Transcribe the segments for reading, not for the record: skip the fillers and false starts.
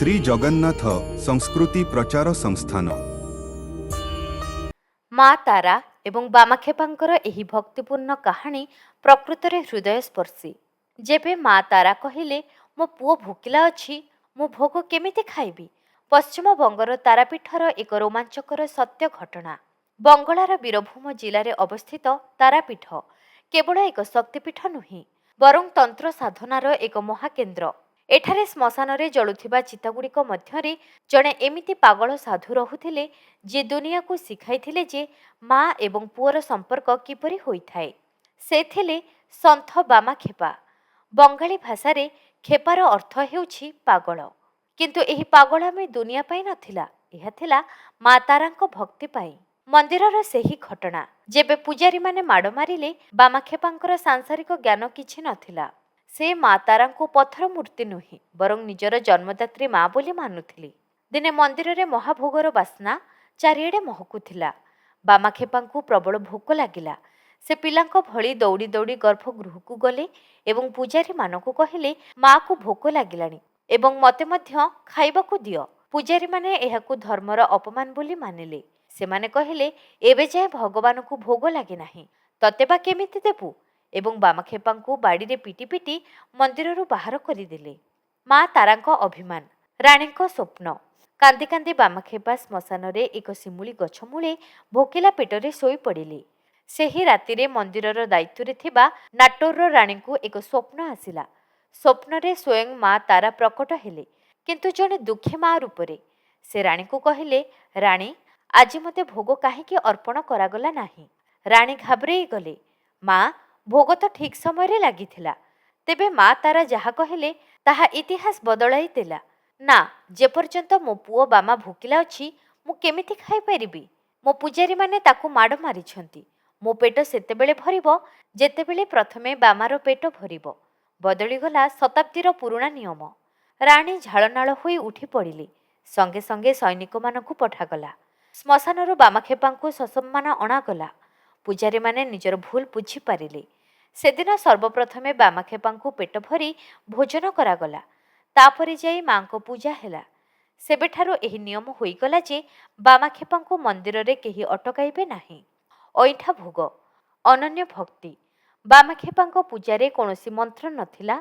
ଶ୍ରୀ ଜଗନ୍ନାଥ ସଂସ୍କୃତି ପ୍ରଚାର ସଂସ୍ଥାନ। ମା ତାରା ଏବଂ ବାମାକ୍ଷେପାଙ୍କର ଏହି ଭକ୍ତିପୂର୍ଣ୍ଣ କାହାଣୀ ପ୍ରକୃତରେ ହୃଦୟସ୍ପର୍ଶୀ। ଯେବେ ମା ତାରା କହିଲେ, ମୋ ପୁଅ ଭୋକିଲା ଅଛି, ମୁଁ ଭୋଗ କେମିତି ଖାଇବି? ପଶ୍ଚିମବଙ୍ଗର ତାରାପୀଠର ଏକ ରୋମାଞ୍ଚକର ସତ୍ୟ ଘଟଣା। ବଙ୍ଗଳାର ବୀରଭୂମ ଜିଲ୍ଲାରେ ଅବସ୍ଥିତ ତାରାପୀଠ କେବଳ ଏକ ଶକ୍ତିପୀଠ ନୁହେଁ, ବରଂ ତନ୍ତ୍ର ସାଧନାର ଏକ ମହାକେନ୍ଦ୍ର। ଏଠାରେ ଶ୍ମଶାନରେ ଜଳୁଥିବା ଚିତାଗୁଡ଼ିକ ମଧ୍ୟରେ ଜଣେ ଏମିତି ପାଗଳ ସାଧୁ ରହୁଥିଲେ, ଯିଏ ଦୁନିଆକୁ ଶିଖାଇଥିଲେ ଯେ ମା ଏବଂ ପୁଅର ସମ୍ପର୍କ କିପରି ହୋଇଥାଏ। ସେ ଥିଲେ ସନ୍ଥ ବାମାକ୍ଷେପା। ବଙ୍ଗାଳୀ ଭାଷାରେ ଖେପାର ଅର୍ଥ ହେଉଛି ପାଗଳ। କିନ୍ତୁ ଏହି ପାଗଳାମୀ ଦୁନିଆ ପାଇଁ ନଥିଲା, ଏହା ଥିଲା ମା ତାରାଙ୍କ ଭକ୍ତି ପାଇଁ। ମନ୍ଦିରର ସେହି ଘଟଣା, ଯେବେ ପୂଜାରୀମାନେ ମାଡ଼ ମାରିଲେ, ବାମାକ୍ଷେପାଙ୍କର ସାଂସାରିକ ଜ୍ଞାନ କିଛି ନଥିଲା। ସେ ମା ତାରାଙ୍କୁ ପଥର ମୂର୍ତ୍ତି ନୁହେଁ, ବରଂ ନିଜର ଜନ୍ମଦାତ୍ରୀ ମା ବୋଲି ମାନୁଥିଲେ। ଦିନେ ମନ୍ଦିରରେ ମହାଭୋଗର ବାସ୍ନା ଚାରିଆଡ଼େ ମହକୁଥିଲା। ବାମାକ୍ଷେପାଙ୍କୁ ପ୍ରବଳ ଭୋକ ଲାଗିଲା। ସେ ପିଲାଙ୍କ ଭଳି ଦୌଡ଼ି ଦୌଡ଼ି ଗର୍ଭଗୃହକୁ ଗଲେ ଏବଂ ପୂଜାରୀମାନଙ୍କୁ କହିଲେ, ମାଆକୁ ଭୋକ ଲାଗିଲାଣି ଏବଂ ମୋତେ ମଧ୍ୟ ଖାଇବାକୁ ଦିଅ। ପୂଜାରୀମାନେ ଏହାକୁ ଧର୍ମର ଅପମାନ ବୋଲି ମାନିଲେ। ସେମାନେ କହିଲେ, ଏବେ ଯାଏ ଭଗବାନଙ୍କୁ ଭୋଗ ଲାଗେ ନାହିଁ, ତତେ ବା କେମିତି ଦେବୁ? ଏବଂ ବାମାକ୍ଷେପାଙ୍କୁ ବାଡ଼ିରେ ପିଟି ପିଟି ମନ୍ଦିରରୁ ବାହାର କରିଦେଲେ। ମା ତାରାଙ୍କ ଅଭିମାନ, ରାଣୀଙ୍କ ସ୍ୱପ୍ନ। କାନ୍ଦି କାନ୍ଦି ବାମାକ୍ଷେପା ଶ୍ମଶାନରେ ଏକ ଶିମୁଳି ଗଛ ମୂଳେ ଭୋକିଲା ପେଟରେ ଶୋଇପଡ଼ିଲେ। ସେହି ରାତିରେ ମନ୍ଦିରର ଦାୟିତ୍ୱରେ ଥିବା ନାଟୋରର ରାଣୀଙ୍କୁ ଏକ ସ୍ୱପ୍ନ ଆସିଲା। ସ୍ୱପ୍ନରେ ସ୍ୱୟଂ ମା ତାରା ପ୍ରକଟ ହେଲେ, କିନ୍ତୁ ଜଣେ ଦୁଃଖୀ ମା ରୂପରେ। ସେ ରାଣୀଙ୍କୁ କହିଲେ, ରାଣୀ, ଆଜି ମୋତେ ଭୋଗ କାହିଁକି ଅର୍ପଣ କରାଗଲା ନାହିଁ? ରାଣୀ ଘାବରେଇ ଗଲେ। ମା, ଭୋଗ ତ ଠିକ୍ ସମୟରେ ଲାଗିଥିଲା। ତେବେ ମା ତାରା ଯାହା କହିଲେ ତାହା ଇତିହାସ ବଦଳାଇ ଦେଲା। ନା, ଯେପର୍ଯ୍ୟନ୍ତ ମୋ ପୁଅ ବାମା ଭୋକିଲା ଅଛି, ମୁଁ କେମିତି ଖାଇପାରିବି? ମୋ ପୂଜାରୀମାନେ ତାକୁ ମାଡ଼ ମାରିଛନ୍ତି। ମୋ ପେଟ ସେତେବେଳେ ଭରିବ ଯେତେବେଳେ ପ୍ରଥମେ ବାମାର ପେଟ ଭରିବ। ବଦଳିଗଲା ଶତାବ୍ଦୀର ପୁରୁଣା ନିୟମ। ରାଣୀ ଝାଳନାଳ ହୋଇ ଉଠି ପଡ଼ିଲେ। ସଙ୍ଗେ ସଙ୍ଗେ ସୈନିକମାନଙ୍କୁ ପଠାଗଲା। ଶ୍ମଶାନରୁ ବାମାକ୍ଷେପାଙ୍କୁ ସସମ୍ମାନ ଅଣାଗଲା। ପୂଜାରୀମାନେ ନିଜର ଭୁଲ ବୁଝିପାରିଲେ। ସେଦିନ ସର୍ବପ୍ରଥମେ ବାମାକ୍ଷେପାଙ୍କୁ ପେଟ ଭରି ଭୋଜନ କରାଗଲା। ତାପରେ ଯାଇ ମାଙ୍କ ପୂଜା ହେଲା। ସେବେଠାରୁ ଏହି ନିୟମ ହୋଇଗଲା ଯେ ବାମାକ୍ଷେପାଙ୍କୁ ମନ୍ଦିରରେ କେହି ଅଟକାଇବେ ନାହିଁ। ଅଇଁଠା ଭୋଗ, ଅନନ୍ୟ ଭକ୍ତି। ବାମାକ୍ଷେପାଙ୍କ ପୂଜାରେ କୌଣସି ମନ୍ତ୍ର ନଥିଲା,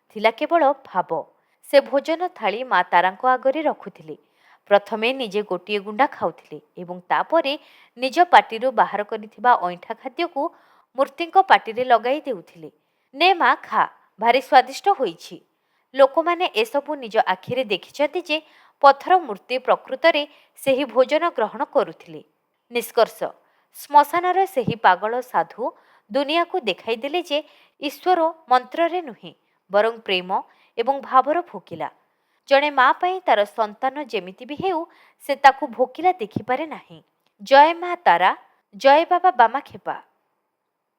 ଥିଲା କେବଳ ଭାବ। ସେ ଭୋଜନ ଥାଳି ମା ତାରାଙ୍କ ଆଗରେ ରଖୁଥିଲେ। ପ୍ରଥମେ ନିଜେ ଗୋଟିଏ ଗୁଣ୍ଡା ଖାଉଥିଲେ ଏବଂ ତାପରେ ନିଜ ପାଟିରୁ ବାହାର କରିଥିବା ଅଇଁଠା ଖାଦ୍ୟକୁ ମୂର୍ତ୍ତିଙ୍କ ପାଟିରେ ଲଗାଇ ଦେଉଥିଲେ। ନେ ମା, ଖା, ଭାରି ସ୍ୱାଦିଷ୍ଟ ହୋଇଛି। ଲୋକମାନେ ଏସବୁ ନିଜ ଆଖିରେ ଦେଖିଛନ୍ତି ଯେ ପଥର ମୂର୍ତ୍ତି ପ୍ରକୃତରେ ସେହି ଭୋଜନ ଗ୍ରହଣ କରୁଥିଲେ। ନିଷ୍କର୍ଷ, ଶ୍ମଶାନର ସେହି ପାଗଳ ସାଧୁ ଦୁନିଆକୁ ଦେଖାଇଦେଲେ ଯେ ଈଶ୍ୱର ମନ୍ତ୍ରରେ ନୁହେଁ, ବରଂ ପ୍ରେମ ଏବଂ ଭାବର ଭୋକିଲା। ଜଣେ ମା ପାଇଁ ତାର ସନ୍ତାନ ଯେମିତି ବି ହେଉ, ସେ ତାକୁ ଭୋକିଲା ଦେଖିପାରେ ନାହିଁ। ଜୟ ମା ତାରା, ଜୟ ବାବା ବାମାକ୍ଷେପା।